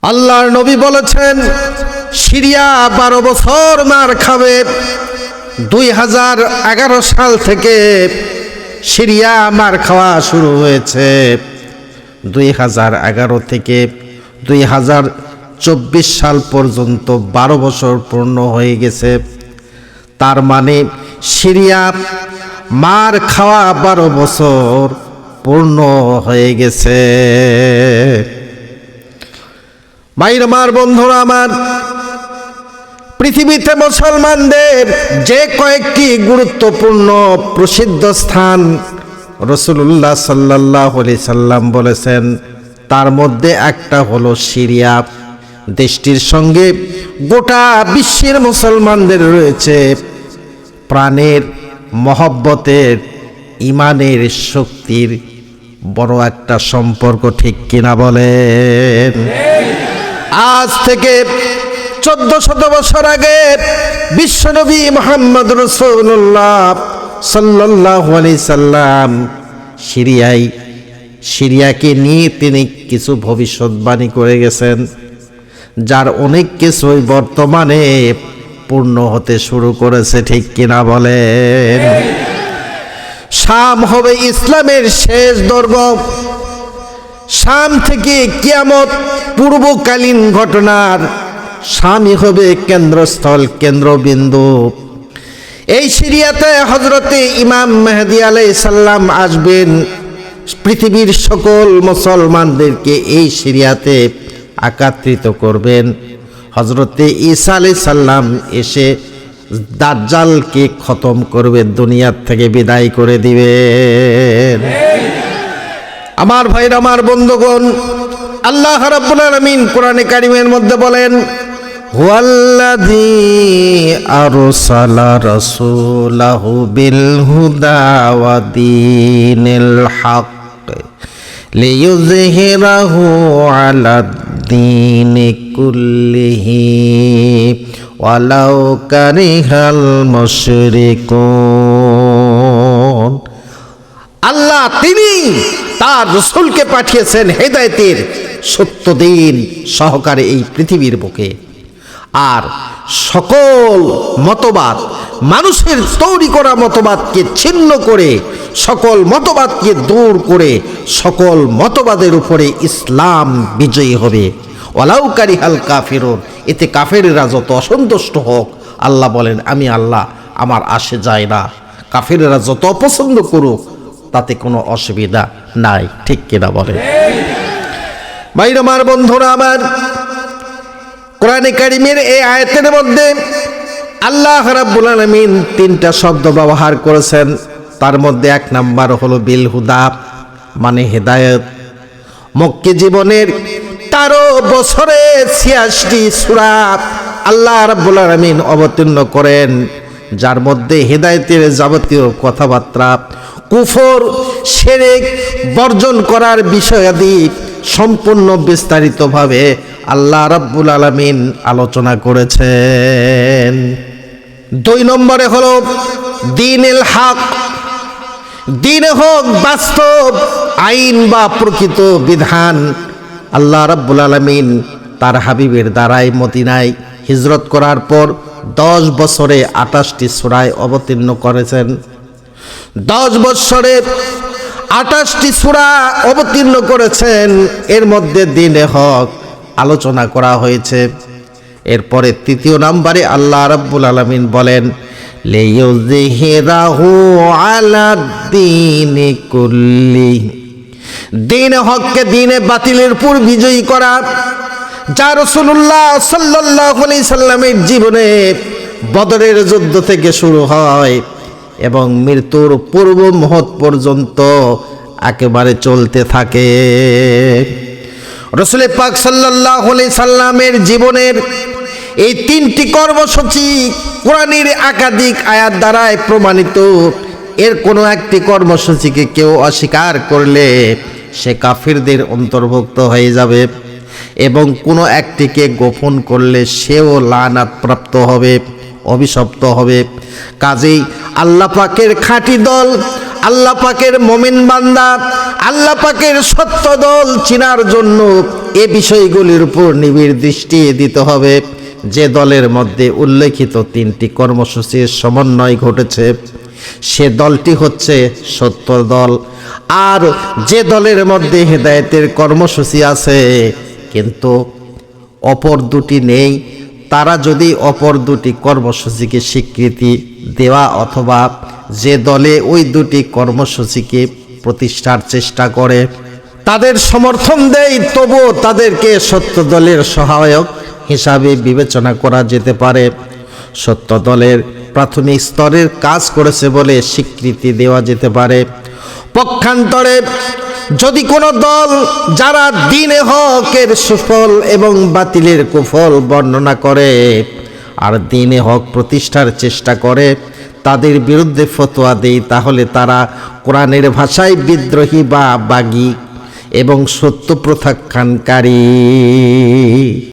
আল্লাহর নবী বলেছেন সিরিয়া 12 বছর মার খাবে। 2011 সাল থেকে সিরিয়া মার খাওয়া শুরু হয়েছে। 2011 থেকে 2024 সাল পর্যন্ত 12 বছর পূর্ণ হয়ে গেছে। তার মানে সিরিয়া মার খাওয়া 12 বছর পূর্ণ হয়ে গেছে। ভাইরা আমার, বন্ধুরা আমার, পৃথিবীতে মুসলমানদের যে কয়েকটি গুরুত্বপূর্ণ প্রসিদ্ধ স্থান রাসূলুল্লাহ সাল্লাল্লাহু আলাইহি সাল্লাম বলেছেন, তার মধ্যে একটা হলো সিরিয়া। দেশটির সঙ্গে গোটা বিশ্বের মুসলমানদের রয়েছে প্রাণের মহব্বতের ইমানের শক্তির বড় একটা সম্পর্ক, ঠিক কিনা বলেন? আজ থেকে 1400 বছর আগে বিশ্বনবী মুহাম্মদ রাসূলুল্লাহ সাল্লাল্লাহু আলাইহি সাল্লাম সিরিয়াকে নিয়ে তিনি কিছু ভবিষ্যৎবাণী করে গেছেন, যার অনেক কিছুই বর্তমানে পূর্ণ হতে শুরু করেছে, ঠিক কিনা বলেন? শাম হবে ইসলামের শেষ দুর্গ। শাম থেকে কিয়ামত পূর্বকালীন ঘটনার শামই হবে কেন্দ্রস্থল, কেন্দ্রবিন্দু। এই সিরিয়াতে হযরতে ইমাম মেহেদী আলাইহিস সালাম আসবেন। পৃথিবীর সকল মুসলমানদেরকে এই সিরিয়াতে একত্রিত করবেন। হযরতে ঈসা আলাইহিস সালাম এসে দাজ্জালকে খতম করবে, দুনিয়ার থেকে বিদায় করে দিবেন। আমার ভাইরা, আমার বন্ধুগণ, আল্লাহ রাব্বুল আলামিন কোরআনে কারিমের মধ্যে বলেন, হুয়াল্লাযী আরসালা রাসূলাহু বিল হুদা ওয়া দীনিল হক লিইয়ুযহিরাহু আলাদ দীনি কুল্লিহি ওয়ালাউ কারিহাল মুশরিকুন। আল্লাহ তিনি তার রাসূলকে পাঠিয়েছেন হেদায়েতের সত্য দিন সহকারে এই পৃথিবীর বুকে। আর সকল মতবাদ, মানুষের তৈরি করা মতবাদকে ছিন্ন করে, সকল মতবাদকে দূর করে সকল মতবাদের উপরে ইসলাম বিজয়ী হবে। ওয়ালাউ কারিহাল কাফিরুন, এতে কাফেররা যত অসন্তুষ্ট হোক, আল্লাহ বলেন আমি আল্লাহ, আমার আসে যায় না। কাফেররা যত অপছন্দ করুক, তাতে কোনো অসুবিধা নাই, ঠিক কিনা বলে? ভাইরা আমার, বন্ধুরা আমার, কোরআনে কারিমের এই আয়াতের মধ্যে আল্লাহ রাব্বুল আলামিন 3টা শব্দ ব্যবহার করেছেন। তার মধ্যে 1 নাম্বার হলো বিল হুদা, মানে হেদায়েত। মক্কি জীবনের 13 বছরে 86টি সূরা আল্লাহ রাব্বুল আলামিন অবতীর্ণ করেন, যার মধ্যে হেদায়েতের যাবতীয় কথাবার্তা, কুফর শিরক বর্জন করার বিষয়াদি সম্পূর্ণ বিস্তারিতভাবে আল্লাহ রাব্বুল আলামিন আলোচনা করেছেন। 2 নম্বরে হলো দ্বীনুল হক। দ্বীন হক বাস্তব আইন বা প্রকৃত বিধান। আল্লাহ রাব্বুল আলামিন তার হাবিবের দ্বারাই মদিনায় হিজরত করার পর 10 বছরে 28টি সূরায় অবতীর্ণ করেছেন। 10 বছরে 28টি সূরা অবতীর্ণ করেছেন। এর মধ্যে দ্বীনে হক আলোচনা করা হয়েছে। এরপরে 3য় নম্বরে আল্লাহ রাব্বুল আলামিন বলেন, লিইয়ুযহিরাহু আলাদ দীনি কুল্লি। দ্বীনে হককে দ্বীনে বাতিলের উপর বিজয়ী করা, যা রাসূলুল্লাহ সাল্লাল্লাহু আলাইহি সাল্লামের জীবনে বদরের যুদ্ধ থেকে শুরু হয় এবং মৃত্যুর পূর্ব মুহূর্ত পর্যন্ত একেবারে চলতে থাকে। রাসূল পাক সাল্লাল্লাহু আলাইহি সাল্লামের জীবনের এই 3টি কর্মসূচি কোরআনের একাধিক আয়াত দ্বারাই প্রমাণিত। এর কোনো একটি কর্মসূচিকে কেউ অস্বীকার করলে সে কাফিরদের অন্তর্ভুক্ত হয়ে যাবে এবং কোনো একটিকে গোপন করলে সেও লানাত প্রাপ্ত হবে, অভিশপ্ত হবে। কাজেই আল্লাহ পাকের খাঁটি দল আল্লাহ পাকের মুমিন বান্দা আল্লাহ পাকের সত্য দল চিনার জন্য এ বিষয়গুলির উপর নিবিড় দৃষ্টি দিতে হবে। যে দলের মধ্যে উল্লেখিত 3টি কর্মসূচির সমন্বয় ঘটেছে সে দলটি হচ্ছে সত্য দল। আর যে দলের মধ্যে হেদায়েতের কর্মসূচি আছে কিন্তু অপর দুটি নেই, তারা যদি অপর দুটি কর্মসূচিকে স্বীকৃতি দেওয়া অথবা যে দলে ওই দুটি কর্মসূচিকে প্রতিষ্ঠার চেষ্টা করে তাদের সমর্থন দেয়, তবুও তাদেরকে সত্য দলের সহায়ক হিসাবে বিবেচনা করা যেতে পারে। সত্য দলের প্রাথমিক স্তরের কাজ করেছে বলে স্বীকৃতি দেওয়া যেতে পারে। পক্ষান্তরে যদি কোনো দল যারা দ্বীনে হকের সুফল এবং বাতিলের কুফল বর্ণনা করে আর দ্বীনে হক প্রতিষ্ঠার চেষ্টা করে তাদের বিরুদ্ধে ফতোয়া দেয়, তাহলে তারা কোরআনের ভাষায় বিদ্রোহী বা বাগী এবং সত্য প্রত্যাখ্যানকারী।